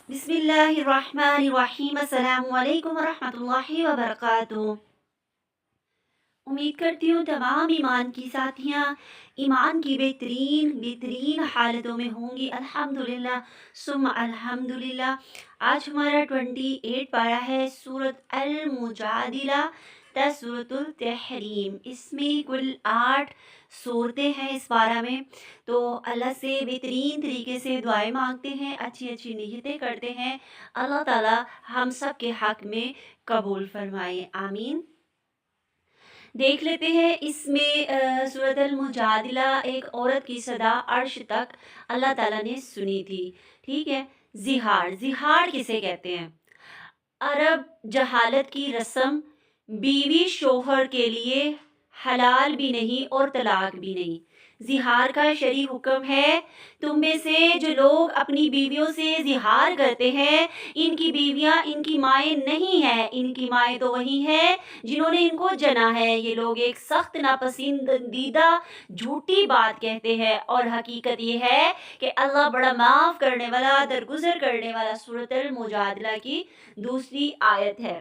بسم اللہ الرحمن الرحیم، السلام علیکم ورحمۃ اللہ وبرکاتہ۔ امید کرتی ہوں تمام ایمان کی ساتھیاں ایمان کی بہترین بہترین حالتوں میں ہوں گی، الحمدللہ ثم الحمدللہ۔ آج ہمارا 28 پارہ ہے سورۃ المجادلہ تا سورۃ التحریم۔ اس میں کل 8 صورتیں ہیں اس پارہ میں، تو اللہ سے بہترین طریقے سے دعائیں مانگتے ہیں، اچھی اچھی نیتیں کرتے ہیں، اللہ تعالی ہم سب کے حق میں قبول فرمائے، آمین۔ دیکھ لیتے ہیں اس میں سورۃ المجادلہ ایک عورت کی صدا عرش تک اللہ تعالیٰ نے سنی تھی، ٹھیک ہے۔ زہار، زہار کسے کہتے ہیں؟ عرب جہالت کی رسم، بیوی شوہر کے لیے حلال بھی نہیں اور طلاق بھی نہیں۔ زہار کا شرعی حکم ہے، تم میں سے جو لوگ اپنی بیویوں سے زہار کرتے ہیں، ان کی بیویاں ان کی مائیں نہیں ہیں، ان کی مائیں تو وہی ہیں جنہوں نے ان کو جنا ہے۔ یہ لوگ ایک سخت ناپسندیدہ جھوٹی بات کہتے ہیں، اور حقیقت یہ ہے کہ اللہ بڑا معاف کرنے والا، درگزر کرنے والا۔ سورۃ المجادلہ کی دوسری آیت ہے۔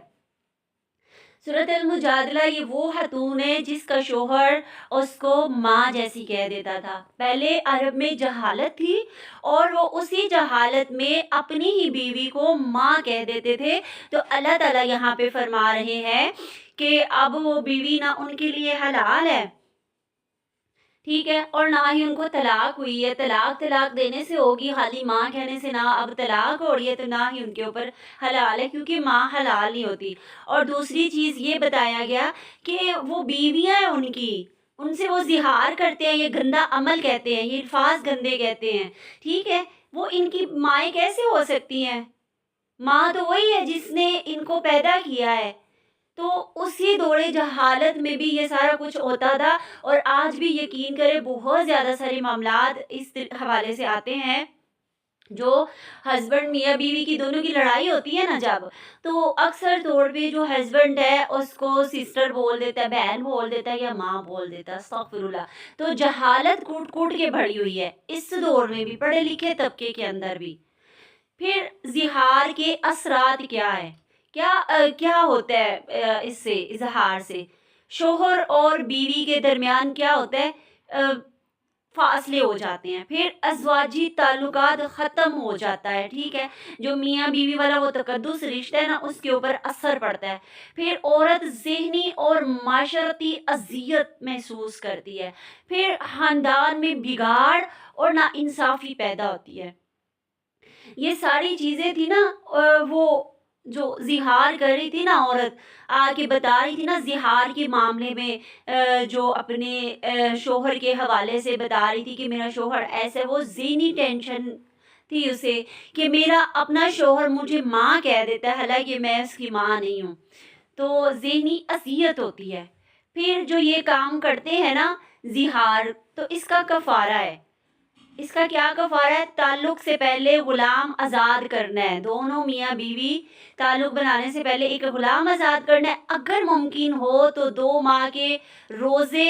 سورۃ المجادلہ یہ وہ خاتون ہے جس کا شوہر اس کو ماں جیسی کہہ دیتا تھا۔ پہلے عرب میں جہالت تھی اور وہ اسی جہالت میں اپنی ہی بیوی کو ماں کہہ دیتے تھے، تو اللہ تعالیٰ یہاں پہ فرما رہے ہیں کہ اب وہ بیوی نہ ان کے لیے حلال ہے، ٹھیک ہے، اور نہ ہی ان کو طلاق ہوئی ہے۔ طلاق دینے سے ہوگی، خالی ماں کہنے سے نہ، اب طلاق ہو رہی ہے تو نہ ہی ان کے اوپر حلال ہے، کیونکہ ماں حلال نہیں ہوتی۔ اور دوسری چیز یہ بتایا گیا کہ وہ بیویاں ہیں ان کی، ان سے وہ زہار کرتے ہیں، یہ گندا عمل کہتے ہیں، یہ الفاظ گندے کہتے ہیں، ٹھیک ہے۔ وہ ان کی مائیں کیسے ہو سکتی ہیں؟ ماں تو وہی ہے جس نے ان کو پیدا کیا ہے۔ تو اسی دور جہالت میں بھی یہ سارا کچھ ہوتا تھا، اور آج بھی یقین کرے بہت زیادہ سارے معاملات اس حوالے سے آتے ہیں۔ جو ہسبینڈ میاں بیوی کی دونوں کی لڑائی ہوتی ہے نا جب، تو اکثر طور پہ جو ہسبینڈ ہے اس کو سسٹر بول دیتا ہے، بہن بول دیتا ہے، یا ماں بول دیتا ہے، استغفر اللہ۔ تو جہالت کوٹ کوٹ کے بڑھی ہوئی ہے اس دور میں بھی، پڑھے لکھے طبقے کے اندر بھی۔ پھر زہار کے اثرات کیا ہے؟ کیا ہوتا ہے اس سے، اظہار سے شوہر اور بیوی کے درمیان کیا ہوتا ہے؟ فاصلے ہو جاتے ہیں، پھر ازواجی تعلقات ختم ہو جاتا ہے، ٹھیک ہے۔ جو میاں بیوی والا وہ تقدس رشتہ ہے نا، اس کے اوپر اثر پڑتا ہے۔ پھر عورت ذہنی اور معاشرتی اذیت محسوس کرتی ہے، پھر خاندان میں بگاڑ اور ناانصافی پیدا ہوتی ہے۔ یہ ساری چیزیں تھی نا، وہ جو زہار کر رہی تھی نا عورت، آ کے بتا رہی تھی نا زہار کے معاملے میں، جو اپنے شوہر کے حوالے سے بتا رہی تھی کہ میرا شوہر ایسے، وہ ذہنی ٹینشن تھی اسے کہ میرا اپنا شوہر مجھے ماں کہہ دیتا ہے، حالانکہ میں اس کی ماں نہیں ہوں، تو ذہنی اذیت ہوتی ہے۔ پھر جو یہ کام کرتے ہیں نا زہار، تو اس کا کفارہ ہے۔ اس کا کیا کفارہ ہے؟ تعلق سے پہلے غلام آزاد کرنا ہے، دونوں میاں بیوی تعلق بنانے سے پہلے ایک غلام آزاد کرنا ہے، اگر ممکن ہو تو 2 ماہ کے روزے،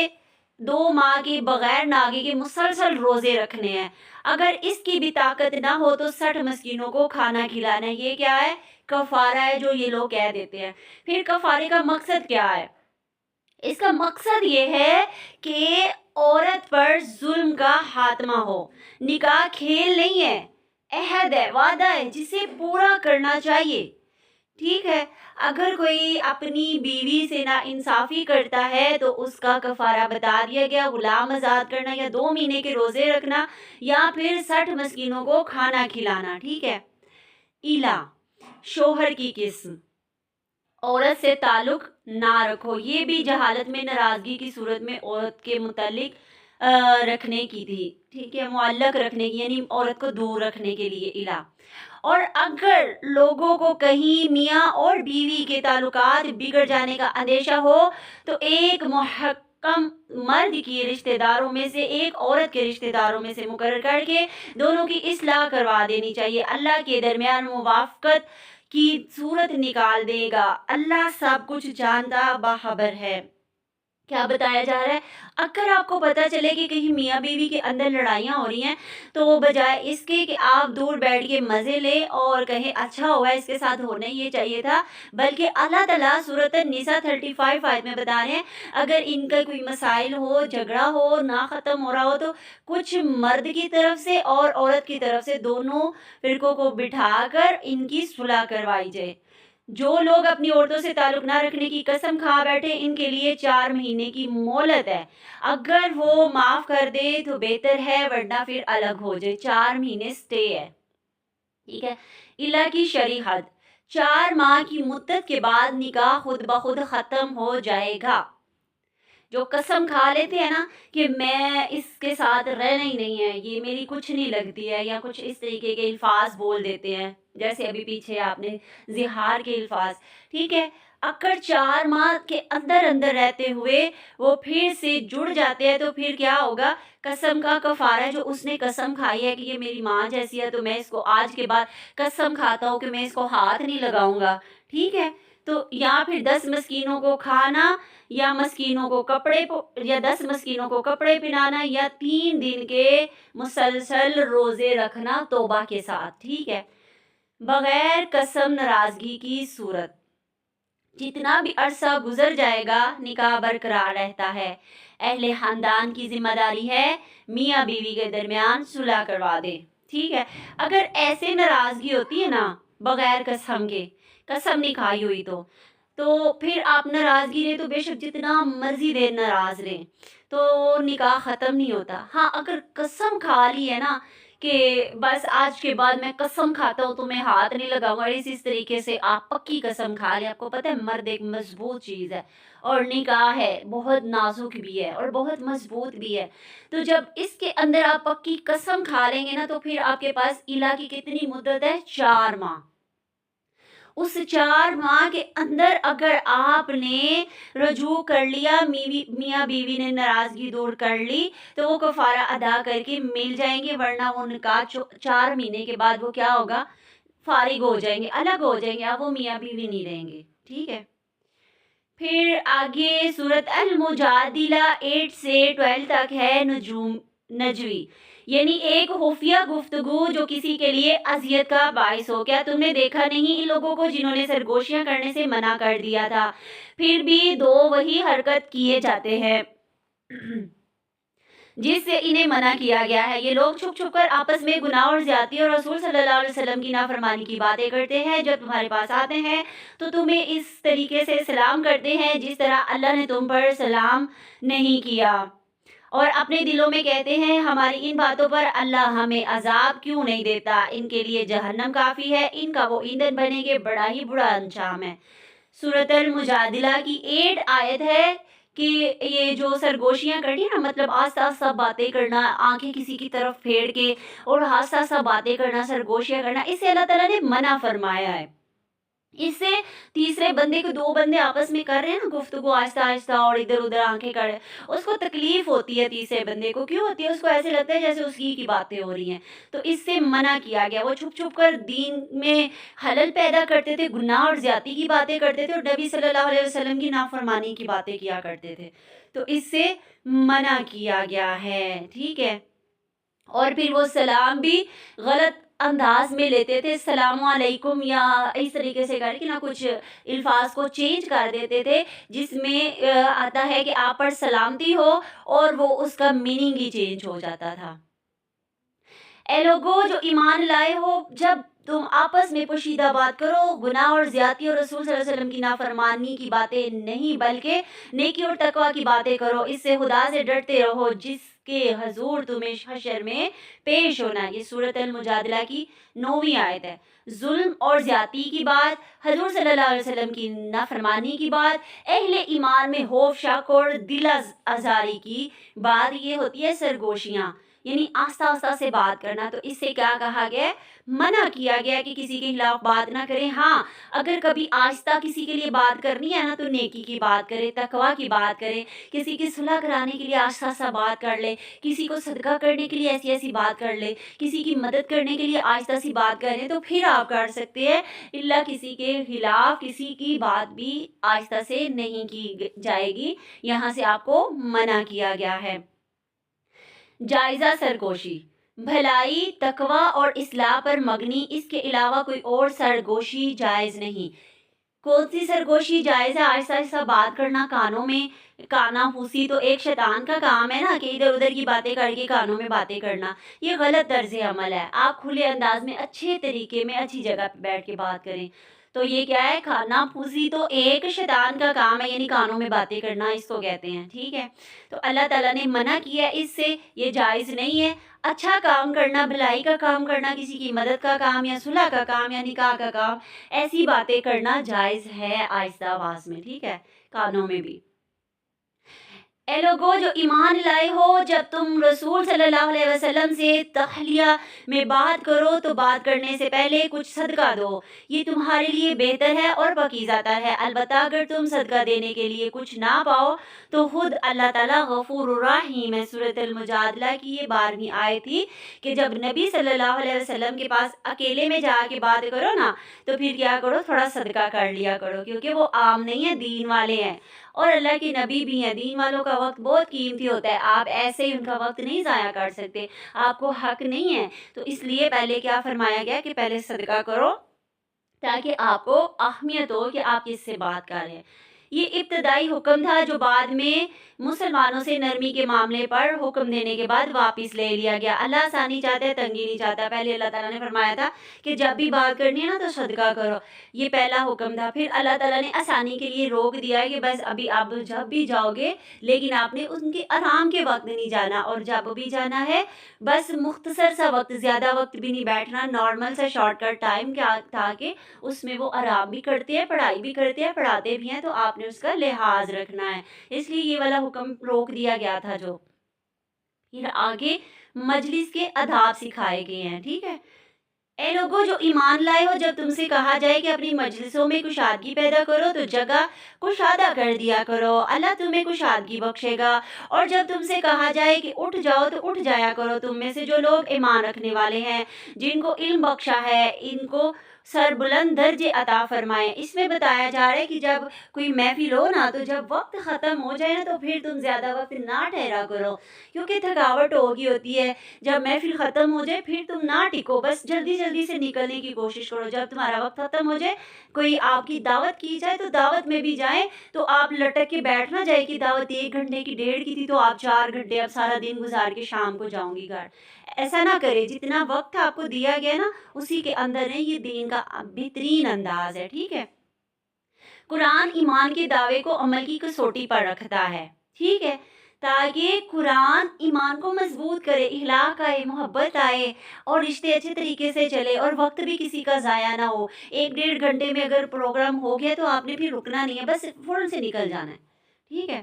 2 ماہ کے بغیر ناگے کے مسلسل روزے رکھنے ہیں۔ اگر اس کی بھی طاقت نہ ہو تو 60 مسکینوں کو کھانا کھلانا ہے۔ یہ کیا ہے؟ کفارہ ہے جو یہ لوگ کہہ دیتے ہیں۔ پھر کفارے کا مقصد کیا ہے؟ اس کا مقصد یہ ہے کہ عورت پر ظلم کا خاتمہ ہو۔ نکاح کھیل نہیں ہے، عہد ہے، وعدہ ہے جسے پورا کرنا چاہیے، ٹھیک ہے۔ اگر کوئی اپنی بیوی سے ناانصافی کرتا ہے تو اس کا کفارہ بتا دیا گیا، غلام آزاد کرنا، یا 2 مہینے کے روزے رکھنا، یا پھر 60 مسکینوں کو کھانا کھلانا، ٹھیک ہے۔ ایلا، شوہر کی قسم، عورت سے تعلق نہ رکھو، یہ بھی جہالت میں ناراضگی کی صورت میں عورت کے متعلق رکھنے کی تھی، ٹھیک ہے، معلق رکھنے کی، یعنی عورت کو دور رکھنے کے لیے الا۔ اور اگر لوگوں کو کہیں میاں اور بیوی کے تعلقات بگڑ جانے کا اندیشہ ہو تو ایک محکم مرد کی رشتہ داروں میں سے، ایک عورت کے رشتہ داروں میں سے مقرر کر کے دونوں کی اصلاح کروا دینی چاہیے۔ اللہ کے درمیان موافقت کی صورت نکال دے گا، اللہ سب کچھ جانتا باخبر ہے۔ کیا بتایا جا رہا ہے؟ اگر آپ کو پتہ چلے کہ کہیں میاں بیوی کے اندر لڑائیاں ہو رہی ہیں تو بجائے اس کے کہ آپ دور بیٹھ کے مزے لیں اور کہیں اچھا ہوا اس کے ساتھ ہونا یہ چاہیے تھا، بلکہ اللہ تعالیٰ سورۃ النساء 35 آیت میں بتا رہے ہیں اگر ان کا کوئی مسائل ہو، جھگڑا ہو، نہ ختم ہو رہا ہو تو کچھ مرد کی طرف سے اور عورت کی طرف سے دونوں فرقوں کو بٹھا کر ان کی صلح کروائی جائے۔ جو لوگ اپنی عورتوں سے تعلق نہ رکھنے کی قسم کھا بیٹھے ان کے لیے 4 مہینے کی مہلت ہے، اگر وہ معاف کر دے تو بہتر ہے ورنہ پھر الگ ہو جائے۔ 4 مہینے سٹے ہے، ٹھیک ہے۔ اللہ کی شرعی حد 4 ماہ کی مدت کے بعد نکاح خود بخود ختم ہو جائے گا۔ جو قسم کھا لیتے ہیں نا کہ میں اس کے ساتھ رہنا ہی نہیں ہے، یہ میری کچھ نہیں لگتی ہے، یا کچھ اس طریقے کے الفاظ بول دیتے ہیں جیسے ابھی پیچھے آپ نے زہار کے الفاظ، ٹھیک ہے۔ اگر 4 ماہ کے اندر اندر رہتے ہوئے وہ پھر سے جڑ جاتے ہیں تو پھر کیا ہوگا؟ قسم کا کفارہ، جو اس نے قسم کھائی ہے کہ یہ میری ماں جیسی ہے تو میں اس کو آج کے بعد قسم کھاتا ہوں کہ میں اس کو ہاتھ نہیں لگاؤں گا، ٹھیک ہے۔ تو یا پھر 10 مسکینوں کو کھانا، یا مسکینوں کو یا 10 مسکینوں کو کپڑے پہنانا، یا 3 دن کے مسلسل روزے رکھنا توبہ کے ساتھ، ٹھیک ہے۔ بغیر قسم ناراضگی کی صورت جتنا بھی عرصہ گزر جائے گا نکاح برقرار رہتا ہے۔ اہل خاندان کی ذمہ داری ہے میاں بیوی کے درمیان صلح کروا دے، ٹھیک ہے۔ اگر ایسے ناراضگی ہوتی ہے نا بغیر قسم کے، قسم نہیں کھائی ہوئی تو پھر آپ ناراضگی رہے تو بے شک جتنا مرضی دیر ناراض رہیں تو نکاح ختم نہیں ہوتا۔ ہاں اگر قسم کھا لی ہے نا کہ بس آج کے بعد میں قسم کھاتا ہوں تو میں ہاتھ نہیں لگاؤں گا، اس طریقے سے آپ پکی قسم کھا لیں۔ آپ کو پتہ ہے مرد ایک مضبوط چیز ہے اور نکاح ہے بہت نازک بھی ہے اور بہت مضبوط بھی ہے، تو جب اس کے اندر آپ پکی قسم کھا لیں گے نا تو پھر آپ کے پاس الہ کی کتنی مدت ہے؟ 4 ماہ۔ اس 4 ماہ کے اندر اگر آپ نے رجوع کر لیا، میاں بیوی نے ناراضگی دور کر لی تو وہ کفارہ ادا کر کے مل جائیں گے، ورنہ وہ نکاح 4 مہینے کے بعد وہ کیا ہوگا؟ فارغ ہو جائیں گے، الگ ہو جائیں گے، اب وہ میاں بیوی نہیں رہیں گے، ٹھیک ہے۔ پھر آگے سورت المجادلہ 8 سے 12 تک ہے نجوی، یعنی ایک خفیہ گفتگو جو کسی کے لیے اذیت کا باعث ہو۔ کیا تم نے دیکھا نہیں ان لوگوں کو جنہوں نے سرگوشیاں کرنے سے منع کر دیا تھا، پھر بھی وہی حرکت کیے جاتے ہیں جس سے انہیں منع کیا گیا ہے۔ یہ لوگ چھپ چھپ کر آپس میں گناہ اور زیادتی اور رسول صلی اللہ علیہ وسلم کی نافرمانی کی باتیں کرتے ہیں۔ جب تمہارے پاس آتے ہیں تو تمہیں اس طریقے سے سلام کرتے ہیں جس طرح اللہ نے تم پر سلام نہیں کیا، اور اپنے دلوں میں کہتے ہیں ہماری ان باتوں پر اللہ ہمیں عذاب کیوں نہیں دیتا، ان کے لیے جہنم کافی ہے، ان کا وہ ایندھن بنے گے، بڑا ہی برا انجام ہے۔ سورۃ المجادلہ کی 8 آیت ہے کہ یہ جو سرگوشیاں کرنی نا، مطلب آہستہ آہستہ باتیں کرنا، آنکھیں کسی کی طرف پھیڑ کے اور آہستہ آہستہ باتیں کرنا، سرگوشیاں کرنا، اس سے اللہ تعالیٰ نے منع فرمایا ہے۔ اس سے تیسرے بندے کو، 2 بندے آپس میں کر رہے ہیں نا گفتگو آہستہ آہستہ اور ادھر ادھر آنکھیں کر رہے ہیں، اس کو تکلیف ہوتی ہے، تیسرے بندے کو کیوں ہوتی ہے؟ اس کو ایسے لگتا ہے جیسے اس کی باتیں ہو رہی ہیں، تو اس سے منع کیا گیا۔ وہ چھپ چھپ کر دین میں خلل پیدا کرتے تھے، گناہ اور زیادتی کی باتیں کرتے تھے اور نبی صلی اللہ علیہ وسلم کی نافرمانی کی باتیں کیا کرتے تھے، تو اس سے منع کیا گیا ہے، ٹھیک ہے۔ اور پھر وہ سلام بھی غلط انداز میں لیتے تھے، السلام علیکم، یا اس طریقے سے کر کے نا کچھ الفاظ کو چینج کر دیتے تھے جس میں آتا ہے کہ آپ پر سلامتی ہو، اور وہ اس کا میننگ ہی چینج ہو جاتا تھا۔ اے لوگو جو ایمان لائے ہو، جب تم آپس میں پوشیدہ بات کرو، گناہ اور زیادتی اور رسول صلی اللہ علیہ وسلم کی نافرمانی کی باتیں نہیں بلکہ نیکی اور تقوی کی باتیں کرو، اس سے خدا سے ڈرتے رہو جس کے حضور تمہیں حشر میں پیش ہونا ہے۔ یہ سورۃ المجادلہ کی 9ویں آیت ہے۔ ظلم اور زیادتی کی بات، حضور صلی اللہ علیہ وسلم کی نافرمانی کی بات، اہل ایمان میں خوف شک اور دل آزاری کی بات، یہ ہوتی ہے سرگوشیاں۔ یعنی آہستہ آہستہ سے بات کرنا۔ تو اس سے کیا کہا گیا ہے؟ منع کیا گیا ہے کہ کسی کے خلاف بات نہ کریں۔ ہاں، اگر کبھی آہستہ کسی کے لیے بات کرنی ہے نا تو نیکی کی بات کریں، تقویٰ کی بات کریں، کسی کی صلح کرانے کے لیے آہستہ آہستہ بات کر لیں، کسی کو صدقہ کرنے کے لیے ایسی ایسی بات کر لیں، کسی کی مدد کرنے کے لیے آہستہ سی بات کریں تو پھر آپ کر سکتے ہیں۔ اللہ کسی کے خلاف کسی کی بات بھی آہستہ سے نہیں کی جائے گی، یہاں سے آپ کو منع کیا گیا ہے۔ جائزہ سرگوشی، بھلائی، تقویٰ اور اصلاح پر مبنی، اس کے علاوہ کوئی اور سرگوشی جائز نہیں۔ کون سی سرگوشی جائز ہے؟ آہستہ آہستہ بات کرنا کانوں میں، کانا پھوسی تو ایک شیطان کا کام ہے نا، کہ ادھر ادھر کی باتیں کر کے کانوں میں باتیں کرنا، یہ غلط طرز عمل ہے۔ آپ کھلے انداز میں اچھے طریقے میں اچھی جگہ پہ بیٹھ کے بات کریں۔ تو یہ کیا ہے؟ کھانا پھوسی تو ایک شیطان کا کام ہے، یعنی کانوں میں باتیں کرنا اس کو کہتے ہیں، ٹھیک ہے؟ تو اللہ تعالیٰ نے منع کیا ہے اس سے، یہ جائز نہیں ہے۔ اچھا کام کرنا، بھلائی کا کام کرنا، کسی کی مدد کا کام یا صلح کا کام یا نکاح کا کام، ایسی باتیں کرنا جائز ہے آہستہ آواز میں، ٹھیک ہے؟ کانوں میں بھی۔ اے لوگو جو ایمان لائے ہو، جب تم رسول صلی اللہ علیہ وسلم سے تحلیہ میں بات کرو تو بات کرنے سے پہلے کچھ صدقہ دو، یہ تمہارے لیے بہتر ہے اور پاکیزہ تر ہے۔ البتہ اگر تم صدقہ دینے کے لیے کچھ نہ پاؤ تو خود اللہ تعالیٰ غفور الرحیم ہے۔ سورۃ المجادلہ کی یہ 12ویں آیت تھی کہ جب نبی صلی اللہ علیہ وسلم کے پاس اکیلے میں جا کے بات کرو نا تو پھر کیا کرو؟ تھوڑا صدقہ کر لیا کرو، کیونکہ وہ عام نہیں ہے، دین والے ہیں اور اللہ کے نبی بھی ہیں۔ دین والوں کا وقت بہت قیمتی ہوتا ہے، آپ ایسے ہی ان کا وقت نہیں ضائع کر سکتے، آپ کو حق نہیں ہے۔ تو اس لیے پہلے کیا فرمایا گیا کہ پہلے صدقہ کرو تاکہ آپ کو اہمیت ہو کہ آپ کس سے بات کر رہے ہیں۔ یہ ابتدائی حکم تھا جو بعد میں مسلمانوں سے نرمی کے معاملے پر حکم دینے کے بعد واپس لے لیا گیا۔ اللہ آسانی چاہتا ہے، تنگی نہیں چاہتا۔ پہلے اللہ تعالیٰ نے فرمایا تھا کہ جب بھی بات کرنی ہے نا تو صدقہ کرو، یہ پہلا حکم تھا۔ پھر اللہ تعالیٰ نے آسانی کے لیے روک دیا ہے کہ بس ابھی آپ جب بھی جاؤ گے لیکن آپ نے ان کے آرام کے وقت نہیں جانا، اور جب بھی جانا ہے بس مختصر سا وقت، زیادہ وقت بھی نہیں بیٹھنا، نارمل سا شارٹ کٹ ٹائم کیا تھا کہ اس میں وہ آرام بھی کرتے ہیں، پڑھائی بھی کرتے ہیں، پڑھاتے بھی ہیں، تو آپ نے اس کا لحاظ رکھنا ہے۔ اس لیے یہ والا حکم روک دیا گیا تھا جو۔ پھر آگے مجلس کے آداب سکھائے گئے ہیں، ٹھیک ہے؟ اے لوگو جو ایمان لائے ہو، جب تم سے کہا جائے کہ اپنی مجلسوں میں کشادگی پیدا کرو تو جگہ کشادہ کر دیا کرو، اللہ تمہیں کشادگی بخشے گا۔ اور جب تم سے کہا جائے کہ اٹھ جاؤ تو اٹھ جایا کرو، تم میں سے جو لوگ ایمان رکھنے والے ہیں، جن کو علم بخشا ہے، ان کو سر بلند درجے عطا فرمائے۔ اس میں بتایا جا رہا ہے کہ جب کوئی محفل ہو نا تو جب وقت ختم ہو جائے نا تو پھر تم زیادہ وقت نہ ٹھہرا کرو، کیونکہ تھکاوٹ ہوگی ہوتی ہے۔ جب محفل ختم ہو جائے پھر تم نہ ٹکو، بس جلدی جلدی سے نکلنے کی کوشش کرو۔ جب تمہارا وقت ختم ہو جائے، کوئی آپ کی دعوت کی جائے تو دعوت میں بھی جائیں تو آپ لٹک کے بیٹھ نہ جائے کہ دعوت 1 گھنٹے کی 1.5 کی تھی تو آپ 4 گھنٹے اب سارا دن گزار کے شام کو جاؤں گی گھر، ایسا نہ کرے۔ جتنا وقت آپ کو دیا گیا نا اسی کے اندر ہے، یہ دین کا بہترین انداز ہے، ٹھیک ہے؟ قرآن ایمان کے دعوے کو عمل کی کسوٹی پر رکھتا ہے، ٹھیک ہے؟ تاکہ قرآن ایمان کو مضبوط کرے، اخلاق آئے، محبت آئے اور رشتے اچھے طریقے سے چلے اور وقت بھی کسی کا ضائع نہ ہو۔ 1 ڈیڑھ گھنٹے میں اگر پروگرام ہو گیا تو آپ نے پھر رکنا نہیں ہے، بس فوراً سے نکل جانا ہے، ٹھیک ہے؟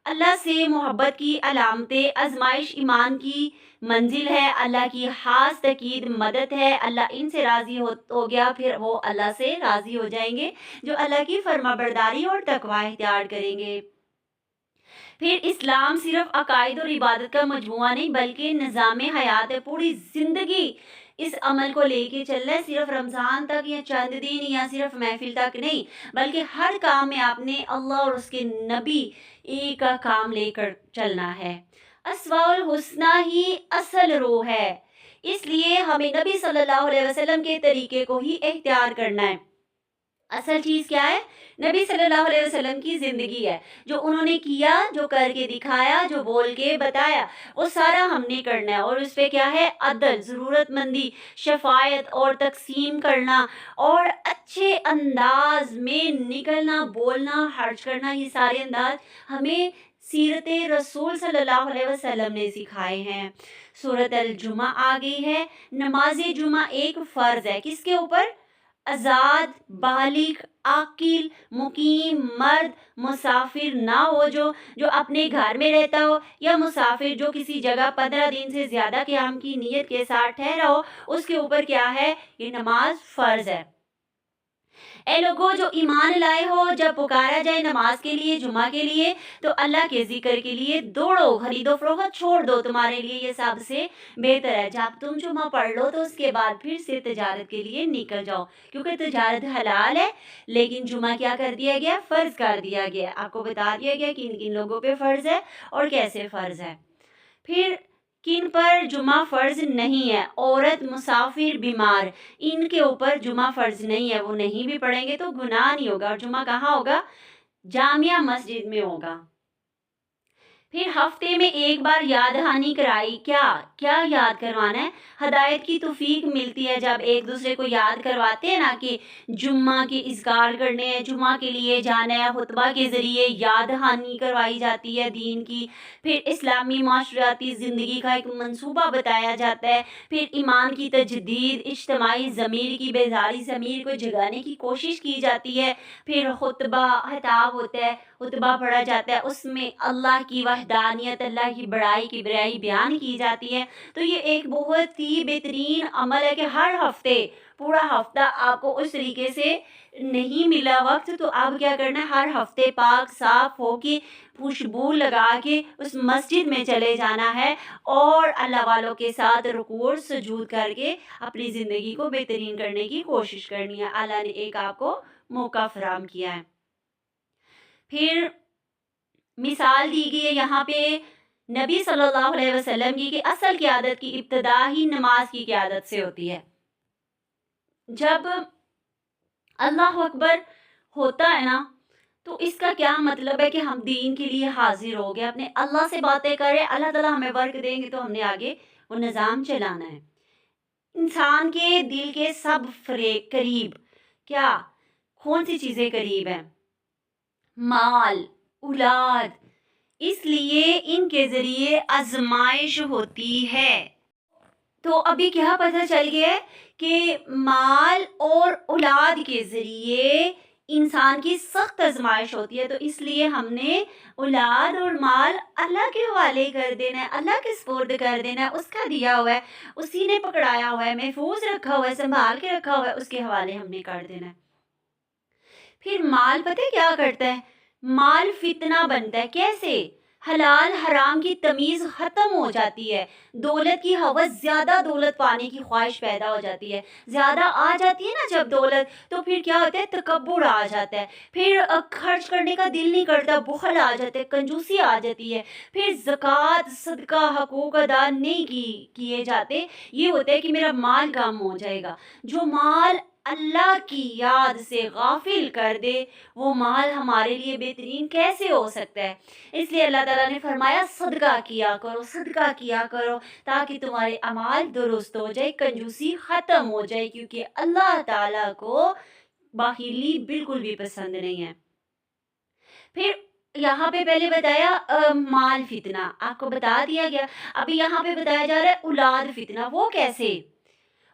اللہ سے محبت کی علامتیں، آزمائش ایمان کی منزل ہے، اللہ کی خاص تقید مدد ہے۔ اللہ ان سے راضی ہو گیا پھر وہ اللہ سے راضی ہو جائیں گے جو اللہ کی فرما برداری اور تقوی اختیار کریں گے۔ پھر اسلام صرف عقائد اور عبادت کا مجموعہ نہیں بلکہ نظام حیات ہے، پوری زندگی اس عمل کو لے کے چلنا ہے، صرف رمضان تک یا چند دن یا صرف محفل تک نہیں، بلکہ ہر کام میں آپ نے اللہ اور اس کے نبی کا کام لے کر چلنا ہے۔ اسماء الحسنہ ہی اصل روح ہے، اس لیے ہمیں نبی صلی اللہ علیہ وسلم کے طریقے کو ہی اختیار کرنا ہے۔ اصل چیز کیا ہے؟ نبی صلی اللہ علیہ وسلم کی زندگی ہے، جو انہوں نے کیا، جو کر کے دکھایا، جو بول کے بتایا، وہ سارا ہم نے کرنا ہے۔ اور اس پہ کیا ہے؟ عدل، ضرورت مندی، شفاعت اور تقسیم کرنا اور اچھے انداز میں نکلنا، بولنا، خرچ کرنا، یہ سارے انداز ہمیں سیرت رسول صلی اللہ علیہ وسلم نے سکھائے ہیں۔ سورۃ الجمعہ آ گئی ہے، نماز جمعہ ایک فرض ہے، کس کے اوپر؟ آزاد بالغ عاقل مقیم مرد مسافر نہ ہو، جو اپنے گھر میں رہتا ہو، یا مسافر جو کسی جگہ 15 دن سے زیادہ قیام کی نیت کے ساتھ ٹھہرا ہو، اس کے اوپر کیا ہے؟ یہ نماز فرض ہے۔ اے لوگوں جو ایمان لائے ہو، جب پکارا جائے نماز کے لیے، جمعہ کے لیے، تو اللہ کے ذکر کے لیے دوڑو، خرید و فروخت چھوڑ دو، تمہارے لیے یہ سب سے بہتر ہے۔ جب تم جمعہ پڑھ لو تو اس کے بعد پھر سے تجارت کے لیے نکل جاؤ، کیونکہ تجارت حلال ہے، لیکن جمعہ کیا کر دیا گیا؟ فرض کر دیا گیا۔ آپ کو بتا دیا گیا کن کن لوگوں پہ فرض ہے اور کیسے فرض ہے۔ پھر کن پر جمعہ فرض نہیں ہے؟ عورت، مسافر، بیمار، ان کے اوپر جمعہ فرض نہیں ہے، وہ نہیں بھی پڑھیں گے تو گناہ نہیں ہوگا۔ اور جمعہ کہاں ہوگا؟ جامعہ مسجد میں ہوگا۔ پھر ہفتے میں ایک بار یاد دہانی کرائی، کیا یاد کروانا ہے؟ ہدایت کی توفیق ملتی ہے جب ایک دوسرے کو یاد کرواتے ہیں نا کہ جمعہ کی اذکار کرنے ہیں، جمعہ کے لیے جانا ہے، خطبہ کے ذریعے یاد دہانی کروائی جاتی ہے دین کی۔ پھر اسلامی معاشرتی زندگی کا ایک منصوبہ بتایا جاتا ہے، پھر ایمان کی تجدید، اجتماعی ضمیر کی بیداری، ضمیر کو جگانے کی کوشش کی جاتی ہے۔ پھر خطبہ خطاب ہوتا ہے، خطبہ پڑھا جاتا ہے، اس میں اللہ کی وحدانیت، اللہ کی بڑائی کی برائی بیان کی جاتی ہے۔ تو یہ ایک بہت ہی بہترین عمل ہے کہ ہر ہفتے، پورا ہفتہ آپ کو اس طریقے سے نہیں ملا وقت، تو اب کیا کرنا ہے؟ ہر ہفتے پاک صاف ہو کے، خوشبو لگا کے اس مسجد میں چلے جانا ہے اور اللہ والوں کے ساتھ رکوع اور سجود کر کے اپنی زندگی کو بہترین کرنے کی کوشش کرنی ہے۔ اللہ نے ایک آپ کو موقع فراہم کیا ہے۔ پھر مثال دی گئی ہے یہاں پہ نبی صلی اللہ علیہ وسلم کی، کہ اصل قیادت کی ابتدا ہی نماز کی قیادت سے ہوتی ہے۔ جب اللہ اکبر ہوتا ہے نا، تو اس کا کیا مطلب ہے؟ کہ ہم دین کے لیے حاضر ہو گئے، اپنے اللہ سے باتیں کریں، اللہ تعالیٰ ہمیں ورک دیں گے تو ہم نے آگے وہ نظام چلانا ہے۔ انسان کے دل کے سب قریب کیا؟ کون سی چیزیں قریب ہیں؟ مال، اولاد، اس لیے ان کے ذریعے آزمائش ہوتی ہے۔ تو ابھی کیا پتہ چل گیا ہے کہ مال اور اولاد کے ذریعے انسان کی سخت آزمائش ہوتی ہے، تو اس لیے ہم نے اولاد اور مال اللہ کے حوالے کر دینا ہے، اللہ کے سپرد کر دینا ہے، اس کا دیا ہوا ہے، اسی نے پکڑایا ہوا ہے، محفوظ رکھا ہوا ہے، سنبھال کے رکھا ہوا ہے، اس کے حوالے ہم نے کر دینا ہے۔ پھر مال پتہ کیا کرتا ہے؟ مال فتنہ بنتا ہے۔ کیسے؟ حلال حرام کی تمیز ختم ہو جاتی ہے، دولت کی ہوس، زیادہ دولت پانے کی خواہش پیدا ہو جاتی ہے، زیادہ آ جاتی ہے نا جب دولت، تو پھر کیا ہوتا ہے؟ تکبر آ جاتا ہے، پھر خرچ کرنے کا دل نہیں کرتا، بخل آ جاتا ہے، کنجوسی آ جاتی ہے، پھر زکوٰۃ صدقہ حقوق ادا نہیں کیے جاتے، یہ ہوتا ہے کہ میرا مال کم ہو جائے گا۔ جو مال اللہ کی یاد سے غافل کر دے، وہ مال ہمارے لیے بہترین کیسے ہو سکتا ہے؟ اس لیے اللہ تعالیٰ نے فرمایا صدقہ کیا کرو، صدقہ کیا کرو، تاکہ تمہارے اعمال درست ہو جائے، کنجوسی ختم ہو جائے، کیونکہ اللہ تعالیٰ کو بخیلی بالکل بھی پسند نہیں ہے۔ پھر یہاں پہ پہلے بتایا مال فتنہ، آپ کو بتا دیا گیا، ابھی یہاں پہ بتایا جا رہا ہے اولاد فتنہ۔ وہ کیسے؟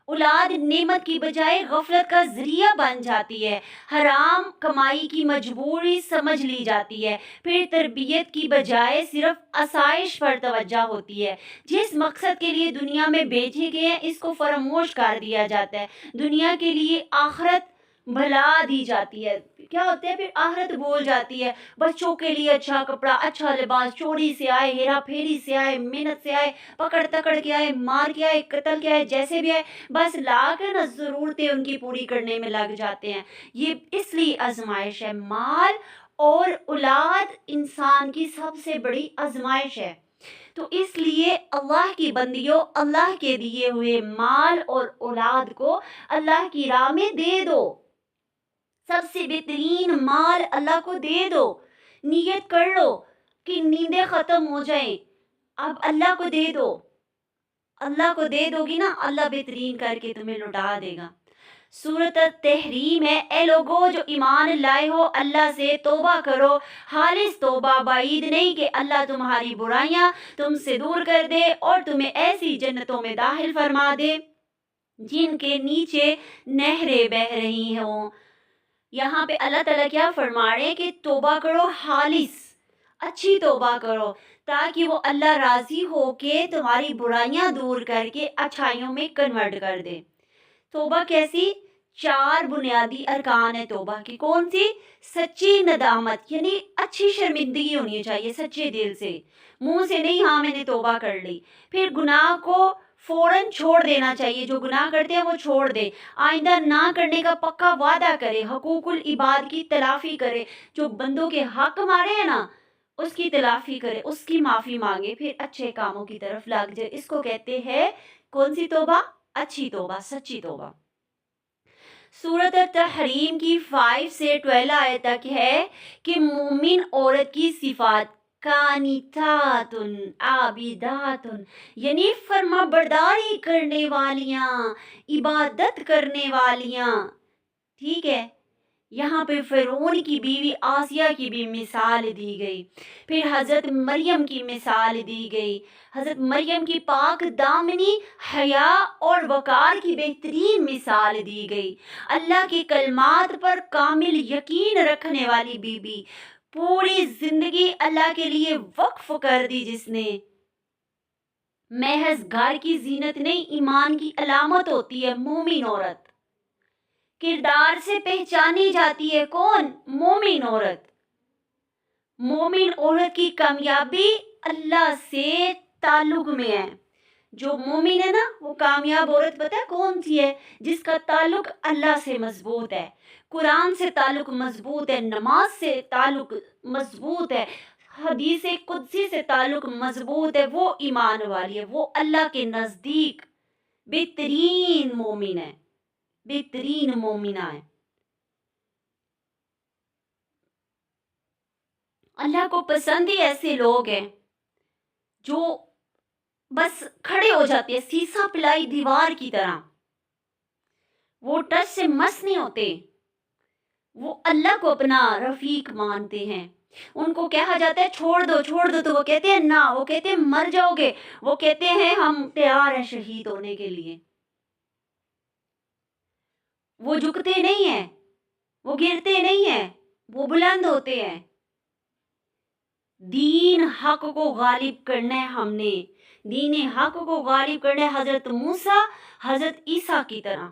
اولاد نعمت کی بجائے غفلت کا ذریعہ بن جاتی ہے، حرام کمائی کی مجبوری سمجھ لی جاتی ہے، پھر تربیت کی بجائے صرف آسائش پر توجہ ہوتی ہے، جس مقصد کے لیے دنیا میں بھیجے گئے ہیں اس کو فراموش کر دیا جاتا ہے، دنیا کے لیے آخرت بھلا دی جاتی ہے۔ کیا ہوتا ہے؟ پھر آخرت بھول جاتی ہے، بچوں کے لیے اچھا کپڑا، اچھا لباس، چوری سے آئے، ہیرا پھیری سے آئے، محنت سے آئے، پکڑ تکڑ کے آئے، مار کے آئے، قتل کے آئے، جیسے بھی آئے، بس لا کے نا ضرورتیں ان کی پوری کرنے میں لگ جاتے ہیں۔ یہ اس لیے آزمائش ہے، مال اور اولاد انسان کی سب سے بڑی آزمائش ہے۔ تو اس لیے اللہ کی بندیوں، اللہ کے دیے ہوئے مال اور اولاد کو اللہ کی راہ میں دے دو، سب سے بہترین مال اللہ کو دے دو، نیت کر لو کہ نیندیں ختم ہو جائیں، اب اللہ کو دے دو، اللہ کو دے دو گی نا، اللہ بہترین کر کے تمہیں لوٹا دے گا۔ سورۃ التحریم ہے، اے لوگو جو ایمان لائے ہو اللہ سے توبہ کرو، خالص توبہ، بعید نہیں کہ اللہ تمہاری برائیاں تم سے دور کر دے اور تمہیں ایسی جنتوں میں داخل فرما دے جن کے نیچے نہریں بہ رہی ہوں. یہاں پہ اللہ تعالیٰ کیا فرما رہے ہیں کہ توبہ کرو خالص، اچھی توبہ کرو، تاکہ وہ اللہ راضی ہو کے تمہاری برائیاں دور کر کے اچھائیوں میں کنورٹ کر دے. توبہ کیسی؟ 4 بنیادی ارکان ہے توبہ کی. کون سی؟ سچی ندامت، یعنی اچھی شرمندگی ہونی چاہیے سچے دل سے، منہ سے نہیں ہاں میں نے توبہ کر لی. پھر گناہ کو فوراً چھوڑ دینا چاہیے، جو گناہ کرتے ہیں وہ چھوڑ دے، آئندہ نہ کرنے کا پکا وعدہ کرے، حقوق العباد کی تلافی کرے، جو بندوں کے حق مارے ہیں نا اس کی تلافی کرے، اس کی معافی مانگے، پھر اچھے کاموں کی طرف لگ جائے. اس کو کہتے ہیں کون سی توبہ؟ اچھی توبہ، سچی توبہ. سورۃ التحریم کی 5 سے 12 آیت تک ہے کہ مومن عورت کی صفات قانتاتن عابداتن، یعنی فرما برداری کرنے والیاں، عبادت کرنے والیاں. ٹھیک ہے، یہاں پہ فرعون کی بیوی آسیہ کی بھی مثال دی گئی، پھر حضرت مریم کی مثال دی گئی. حضرت مریم کی پاک دامنی، حیا اور وقار کی بہترین مثال دی گئی. اللہ کے کلمات پر کامل یقین رکھنے والی بی بی، پوری زندگی اللہ کے لیے وقف کر دی جس نے. محض گھر کی زینت نہیں، ایمان کی علامت ہوتی ہے مومن عورت. کردار سے پہچانی جاتی ہے کون؟ مومن عورت. مومن عورت کی کامیابی اللہ سے تعلق میں ہے. جو مومن ہے نا وہ کامیاب عورت پتہ ہے کون سی ہے؟ جس کا تعلق اللہ سے مضبوط ہے، قرآن سے تعلق مضبوط ہے، نماز سے تعلق مضبوط ہے، حدیث قدسی سے تعلق مضبوط ہے. وہ ایمان والی ہے، وہ اللہ کے نزدیک بہترین مومن ہے، بہترین مومنہ ہے. اللہ کو پسند ہی ایسے لوگ ہیں جو بس کھڑے ہو جاتے ہیں سیسا پلائی دیوار کی طرح. وہ ٹچ سے مس نہیں ہوتے، وہ اللہ کو اپنا رفیق مانتے ہیں. ان کو کہا جاتا ہے چھوڑ دو چھوڑ دو، تو وہ کہتے ہیں نہ، وہ کہتے ہیں مر جاؤ گے، وہ کہتے ہیں ہم تیار ہیں شہید ہونے کے لیے. وہ جھکتے نہیں ہیں، وہ گرتے نہیں ہیں، وہ بلند ہوتے ہیں. دین حق کو غالب کرنا ہے، ہم نے دین حق کو غالب کرنا ہے حضرت موسیٰ، حضرت عیسیٰ کی طرح.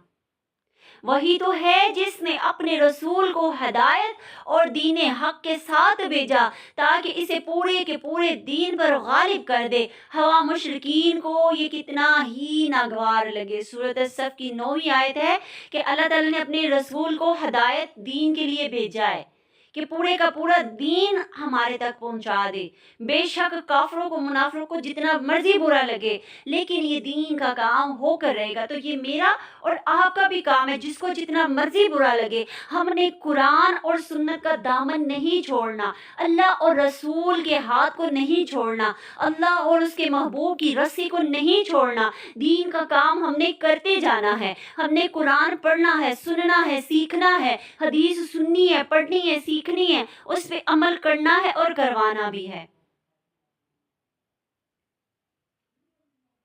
وہی تو ہے جس نے اپنے رسول کو ہدایت اور دین حق کے ساتھ بھیجا تاکہ اسے پورے کے پورے دین پر غالب کر دے. ہوا مشرکین کو یہ کتنا ہی ناگوار لگے. سورۃ الصف کی 9ویں آیت ہے کہ اللہ تعالیٰ نے اپنے رسول کو ہدایت دین کے لیے بھیجا ہے کہ پورے کا پورا دین ہمارے تک پہنچا دے. بے شک کافروں کو منافقوں کو جتنا مرضی برا لگے لیکن یہ دین کا کام ہو کر رہے گا. تو یہ میرا اور آپ کا بھی کام ہے، جس کو جتنا مرضی برا لگے ہم نے قرآن اور سنت کا دامن نہیں چھوڑنا، اللہ اور رسول کے ہاتھ کو نہیں چھوڑنا، اللہ اور اس کے محبوب کی رسی کو نہیں چھوڑنا. دین کا کام ہم نے کرتے جانا ہے. ہم نے قرآن پڑھنا ہے، سننا ہے، سیکھنا ہے، حدیث سننی ہے، پڑھنی ہے، سیکھنی ہے، اس پہ عمل کرنا ہے اور کروانا بھی ہے.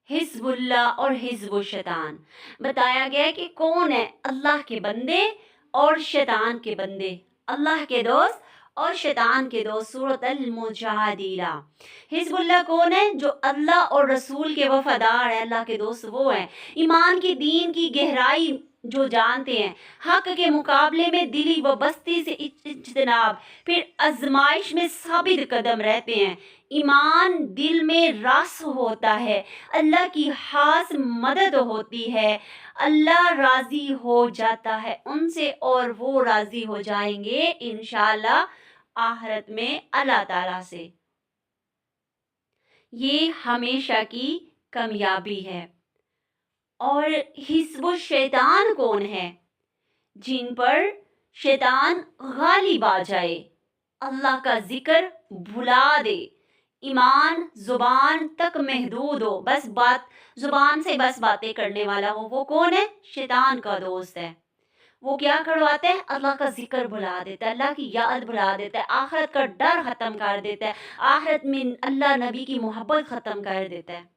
حزب اللہ اور حزب الشیطان بتایا گیا ہے کہ کون ہے؟ اللہ کے بندے اور شیطان کے بندے، اللہ کے دوست اور شیطان کے دوست. سورۃ المجادلہ. حزب اللہ کون ہے؟ جو اللہ اور رسول کے وفادار ہیں، اللہ کے دوست وہ ہیں، ایمان کی دین کی گہرائی جو جانتے ہیں، حق کے مقابلے میں دلی و بستی سے اجتناب، پھر آزمائش میں ثابت قدم رہتے ہیں. ایمان دل میں راسخ ہوتا ہے، اللہ کی خاص مدد ہوتی ہے، اللہ راضی ہو جاتا ہے ان سے اور وہ راضی ہو جائیں گے انشاءاللہ آخرت میں اللہ تعالیٰ سے. یہ ہمیشہ کی کامیابی ہے. اور حزب الشیطان کون ہے؟ جن پر شیطان غالب آ جائے، اللہ کا ذکر بھلا دے، ایمان زبان تک محدود ہو، بس بات زبان سے بس باتیں کرنے والا ہو. وہ کون ہے؟ شیطان کا دوست ہے. وہ کیا کرواتا ہے؟ اللہ کا ذکر بھلا دیتا ہے، اللہ کی یاد بھلا دیتا ہے، آخرت کا ڈر ختم کر دیتا ہے، آخرت میں اللہ نبی کی محبت ختم کر دیتا ہے.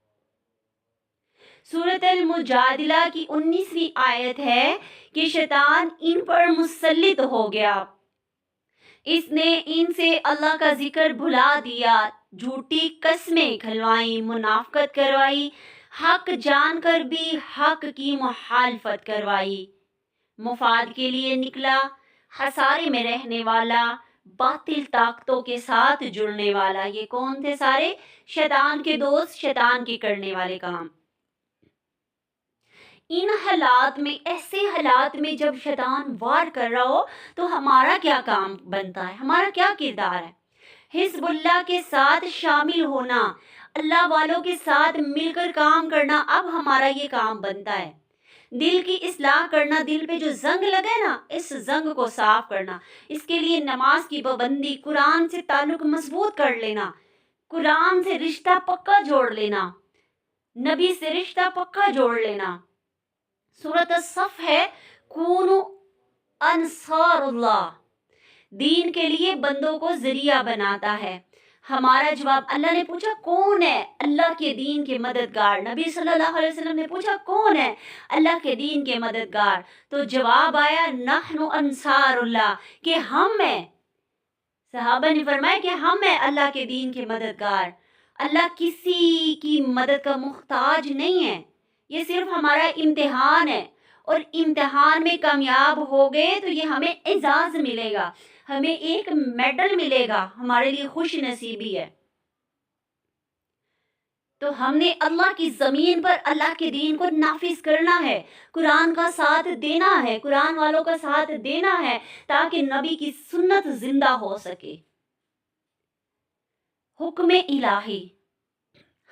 سورۃ المجادلہ کی 19ویں آیت ہے کہ شیطان ان پر مسلط ہو گیا، اس نے ان سے اللہ کا ذکر بھلا دیا، جھوٹی قسمیں کھلوائیں، منافقت کروائی، حق جان کر بھی حق کی مخالفت کروائی، مفاد کے لیے نکلا، خسارے میں رہنے والا، باطل طاقتوں کے ساتھ جڑنے والا۔ یہ کون تھے سارے؟ شیطان کے دوست، شیطان کے کرنے والے کام۔ ان حالات میں، ایسے حالات میں جب شیطان وار کر رہا ہو تو ہمارا کیا کام بنتا ہے، ہمارا کیا کردار ہے؟ حزب اللہ کے ساتھ شامل ہونا، اللہ والوں کے ساتھ مل کر کام کرنا، اب ہمارا یہ کام بنتا ہے۔ دل کی اصلاح کرنا، دل پہ جو زنگ لگا ہے نا، اس زنگ کو صاف کرنا، اس کے لیے نماز کی پابندی، قرآن سے تعلق مضبوط کر لینا، قرآن سے رشتہ پکا جوڑ لینا، نبی سے رشتہ پکا جوڑ لینا۔ سورۃ الصف ہے، کونوا انصار اللہ، دین کے لیے بندوں کو ذریعہ بناتا ہے۔ ہمارا جواب، اللہ نے پوچھا کون ہے اللہ کے دین کے مددگار؟ نبی صلی اللہ علیہ وسلم نے پوچھا کون ہے اللہ کے دین کے مددگار؟ تو جواب آیا نحن انصار اللہ، کہ ہم ہیں۔ صحابہ نے فرمایا کہ ہم ہیں اللہ کے دین کے مددگار۔ اللہ کسی کی مدد کا محتاج نہیں ہے، یہ صرف ہمارا امتحان ہے، اور امتحان میں کامیاب ہو گئے تو یہ ہمیں اعزاز ملے گا، ہمیں ایک میڈل ملے گا، ہمارے لیے خوش نصیبی ہے۔ تو ہم نے اللہ کی زمین پر اللہ کے دین کو نافذ کرنا ہے، قرآن کا ساتھ دینا ہے، قرآن والوں کا ساتھ دینا ہے، تاکہ نبی کی سنت زندہ ہو سکے۔ حکم الہی،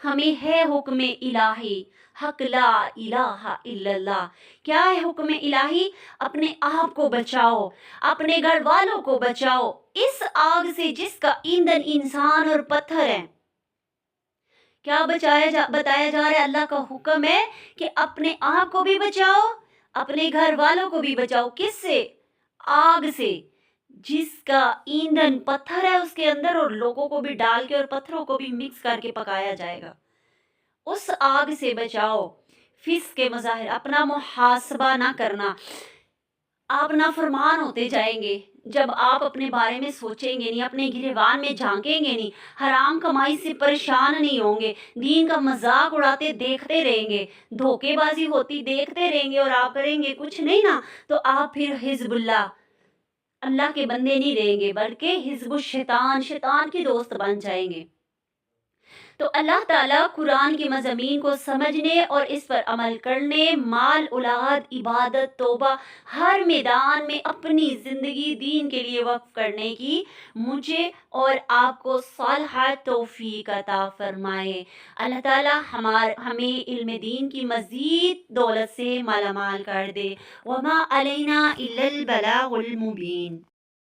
ہمیں ہے حکم الہی، حق لا الہ الا اللہ۔ کیا ہے حکم الہی؟ اپنے آپ کو بچاؤ، اپنے گھر والوں کو بچاؤ اس آگ سے جس کا ایندھن انسان اور پتھر ہے۔ کیا بتایا جا رہا ہے؟ اللہ کا حکم ہے کہ اپنے آپ کو بھی بچاؤ، اپنے گھر والوں کو بھی بچاؤ۔ کس سے؟ آگ سے، جس کا ایندھن پتھر ہے اس کے اندر، اور لوگوں کو بھی ڈال کے اور پتھروں کو بھی مکس کر کے پکایا جائے گا۔ اس آگ سے بچاؤ۔ فسق کے مظاہر، اپنا محاسبہ نہ کرنا، آپ نافرمان ہوتے جائیں گے جب آپ اپنے بارے میں سوچیں گے نہیں، اپنے گریبان میں جھانکیں گے نہیں، حرام کمائی سے پریشان نہیں ہوں گے، دین کا مذاق اڑاتے دیکھتے رہیں گے، دھوکے بازی ہوتی دیکھتے رہیں گے، اور آپ کریں گے کچھ نہیں نا، تو آپ پھر حزب اللہ کے بندے نہیں رہیں گے، بلکہ حزب الشیطان، شیطان کے دوست بن جائیں گے۔ تو اللہ تعالیٰ قرآن کے مضامین کو سمجھنے اور اس پر عمل کرنے، مال، اولاد، عبادت، توبہ، ہر میدان میں اپنی زندگی دین کے لیے وقف کرنے کی مجھے اور آپ کو صالحہ توفیق عطا فرمائے۔ اللہ تعالیٰ ہمیں علم دین کی مزید دولت سے مالا مال کر دے۔ وما علینا الا البلاغ المبین۔